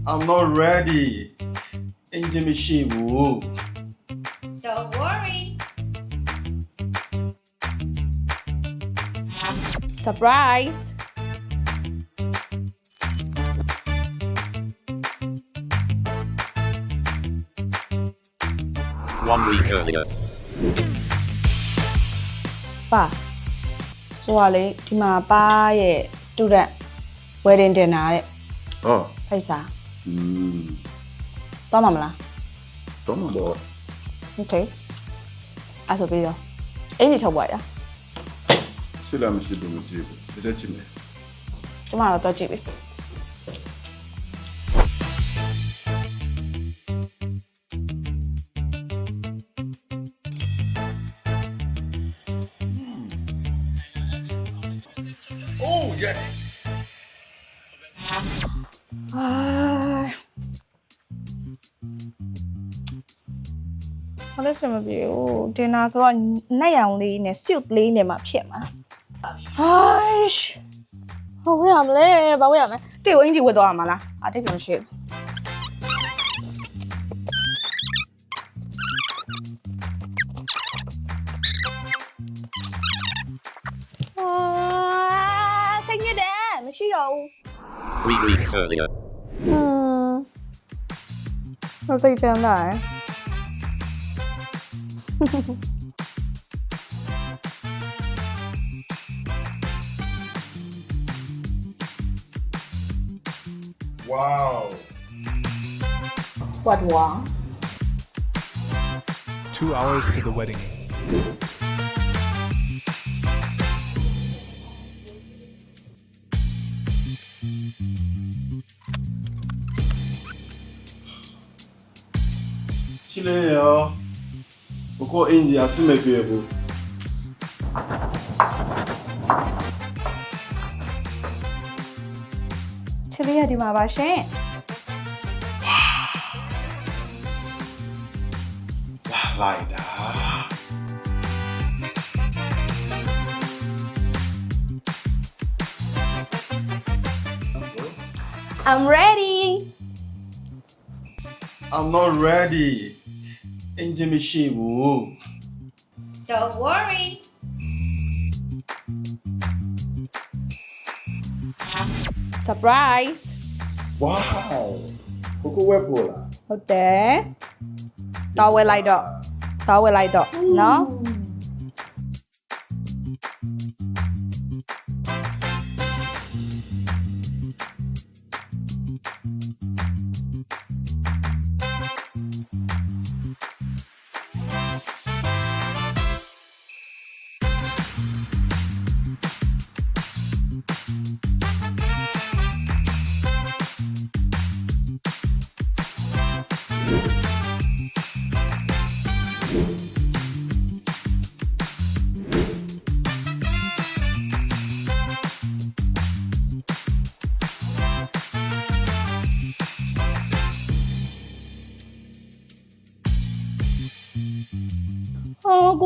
I'm not ready အင်ဂျင်မရှိဘူး Don't worry. Surprise. One week earlier. ပါဟိုကလေဒီမှာပါရဲ့ student wedding dinner တဲ့ ဟော ဖိတ်စာ တော့ သွားမှာမလား တော့မတော့ Okay အဲ့ဆိုပြီးတော့အိမ်နေထုတ်ပါရ ရှိလားမရှိဘူးမကြည့်ဘူးတစ်ချက်ကြည့်မယ် ကျမတော့တွက်ကြည့်ပြီ Oh yes ဘာလို့စမပြေဘူး dinner ဆိုတော့နက်ရောင်လေးနဲ့ soup လေးနဲ့မှဖြစ်မှာဟာဘာဝယ်ရမလဲဘာဝယ်ရမလဲတေကိုအင်ဂျီဝတ်သွားရမှာလားအတိတ်ကမရှိဘူးစိတ်ညစ်တယ်မရှိတော့ဘူး 3 weeks earlier. စိတ်ချမ်းသာတယ် wow What wrong? 2 hours to the wedding. ရှိလေရောဘကိုအင်ဂျီအစမပြေဘူး ချစ်လေးရဒီမှာပါရှင် လိုက်တာ I'm ready. I'm not ready အင်ဂျင်မရှိဘူး Don't worry. Surprise. wow ဘကိုဝက်ပေါ်လား ဟုတ်တယ်တော်ဝဲလိုက်တော့နော်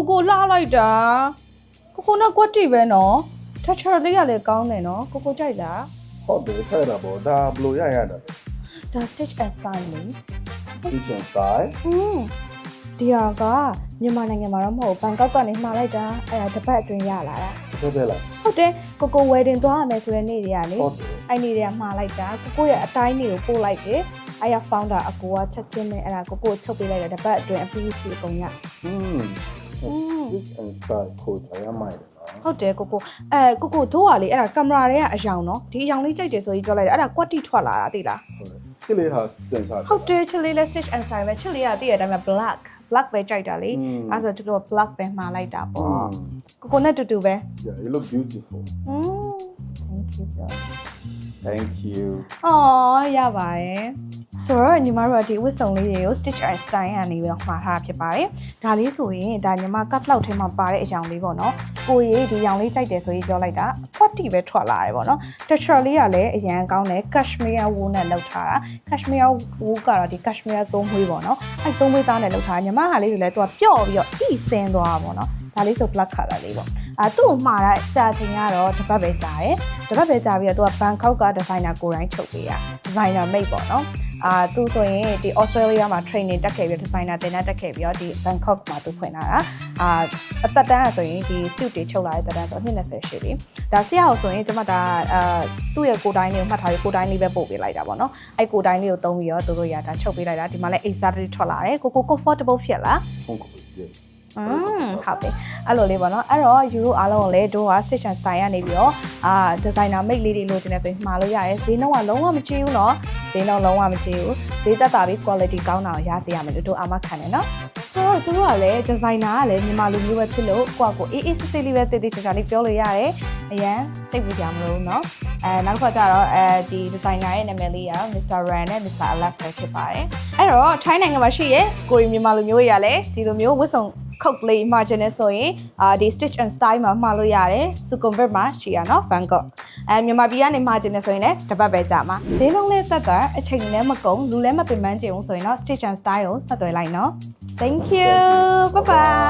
ကိုလှလိုက်တာကိုနဲ့ကွက်တီပဲနော် texture လေးကလည်းကောင်းတယ်နော်ကိုကြိုက်လား ဟုတ်တယ်ထဲတာပေါ့ဒါဘလို့ရရတာ ဒါ stitch and style လေ stitch and style ဒီဟာကမြန်မာနိုင်ငံမှာတော့မဟုတ်ဘန်ကောက်ကနေမှာလိုက်တာအဲ့ဒါတစ်ပတ်အတွင်းရလာတာ ဟုတ်တယ်လား ဟုတ်တယ်ကို wedding သွားရမယ်ဆိုတဲ့နေ့တွေကလေ ဟုတ်တယ် အဲ့နေ့တွေကမှာလိုက်တာကိုရဲ့အတိုင်းတွေကိုပို့လိုက်တယ်အဲ့ရ founder အကိုကချက်ချင်းနဲ့အဲ့ဒါကိုချုပ်ပေးလိုက်တယ်တစ်ပတ်အတွင်းအပြီးစီအကုန်ရ stitch and style ကိုရမိုက်တယ်နော် ဟုတ်တယ်ကိုတို့ကလေအဲ့ဒါကင်မရာတွေကအယောင်နော်ဒီအယောင်လေးကြိုက်တယ်ဆိုပြီးပြောလိုက်တယ်အဲ့ဒါကွက်တိထွက်လာတာသိလား ဟုတ်တယ်ချစ်လေးဟာ stitch and style ဟုတ်တယ်ချစ်လေးလဲ stitch and style ပဲချစ်လေးကသိတဲ့အတိုင်းပဲ black ပဲကြိုက်တာလေအဲ့ဆိုကျွန်တော် black ပဲမှာလိုက်တာပေါ့ကိုနဲ့တူတူပဲ yeah you look beautiful thank you thank you အော်ရပါတယ်ဆိုတော့ညီမတို့ကဒီဝတ်စုံလေးတွေကို stitch and style ကနေပြီးတော့မှာထားတာဖြစ်ပါတယ်ဒါလေးဆိုရင်ဒါညီမ cut လောက်ထဲမှာပါတဲ့အကြောင်လေးပေါ့နော်ကိုကြီးဒီရောင်လေးကြိုက်တယ်ဆိုပြီးပြောလိုက်တာ quality ပဲထွက်လာတယ်ပေါ့နော် texture လေးကလည်းအရန်ကောင်းတယ် cashmere wool နဲ့လုပ်ထားတာ cashmere wool ကတော့ဒီ cashmere သုံးမွေးပေါ့နော်အဲသုံးမွေးသားနဲ့လုပ်ထားတာညီမဟာလေးဆိုလဲသူကပျော့ပြီးတော့ဣဆင်းသွားတာပေါ့နော်ဒါလေးဆို black color လေးပေါ့သူ့ကိုမှာတာကြာချိန်ကတော့တစ်ပတ်ပဲကြာတယ်တစ်ပတ်ပဲကြာပြီးတော့သူကဘန်ကောက်ကဒီဇိုင်နာကိုယ်တိုင်ထုတ်ပေးတာဒီဇိုင်နာ made ပေါ့နော် သူဆိုရင်ဒီ Australia မှာ training တက်ခဲ့ပြီး designer တင်တက်ခဲ့ပြီးတော့ဒီ Bangkok မှာသူဖွင့်လာတာအသက်တန်းဆိုရင်ဒီ suit တွေချုပ်လာတဲ့သက်တန်းဆို20ရှိပြီဒါဆရာအောင်ဆိုရင်ကျွန်မဒါသူ့ရဲ့ကိုယ်တိုင်းလေးကိုမှတ်ထားပြီးကိုယ်တိုင်းလေးပဲပို့ပေးလိုက်တာပေါ့နော်အဲ့ကိုယ်တိုင်းလေးကိုသုံးပြီးတော့တို့ရတာချုပ်ပေးလိုက်တာဒီမှာလည်း exactly ထွက်လာတယ်ကို comfortable ဖြစ်လား Yes. ဟုတ်ပြီအဲ့လိုလေးပေါ့နော်အဲ့တော့ယူတို့အားလုံးကိုလည်းတို့က stitch and style ကနေပြီးတော့designer make လေးတွေလိုချင်နေဆိုရင်မှာလို့ရတယ်ဈေးနှုန်းကလုံးဝမကြီးဘူးเนาะဈေးနှုန်းလုံးဝမကြီးဘူးဈေးသက်သာပြီး quality ကောင်းတာကိုရစေရမယ်လို့တို့အာမခံတယ်เนาะဆိုတော့တို့ကလည်း designer ကလည်းမြန်မာလူမျိုးပဲဖြစ်လို့ကိုယ့်ကိုအေးအေးဆေးဆေးလေးပဲတည်တည်ချာချာလေးပြောလို့ရတယ်အရန်စိတ်ပူကြမလို့เนาะနောက်တစ်ခါကျတော့ဒီ designer ရဲ့နာမည်လေးက Mr. Ran နဲ့ Mr. Alex ပဲဖြစ်ပါတယ်အဲ့တော့ထိုင်းနိုင်ငံမှာရှိရဲ့ကိုရီမြန်မာလူမျိုးတွေကလည်းဒီလိုမျိုးဝတ်စုံခုတ်လေး margin နဲ့ဆိုရင်ဒီ stitch and style မှာမှာလို့ရတယ်စုကွန်ဗတ်မှာရှိရเนาะ Bangkok မြန်မာပြည်ကနေ margin နဲ့ဆိုရင်လည်းတစ်ပတ်ပဲကြာမှာဈေးနှုန်းလေးသက်သာအချိန်လည်းမကုန်လူလည်းမပင်ပန်းကြဘူးဆိုရင်တော့ stitch and style ကိုဆက်သွယ်လိုက်เนาะ Thank you bye bye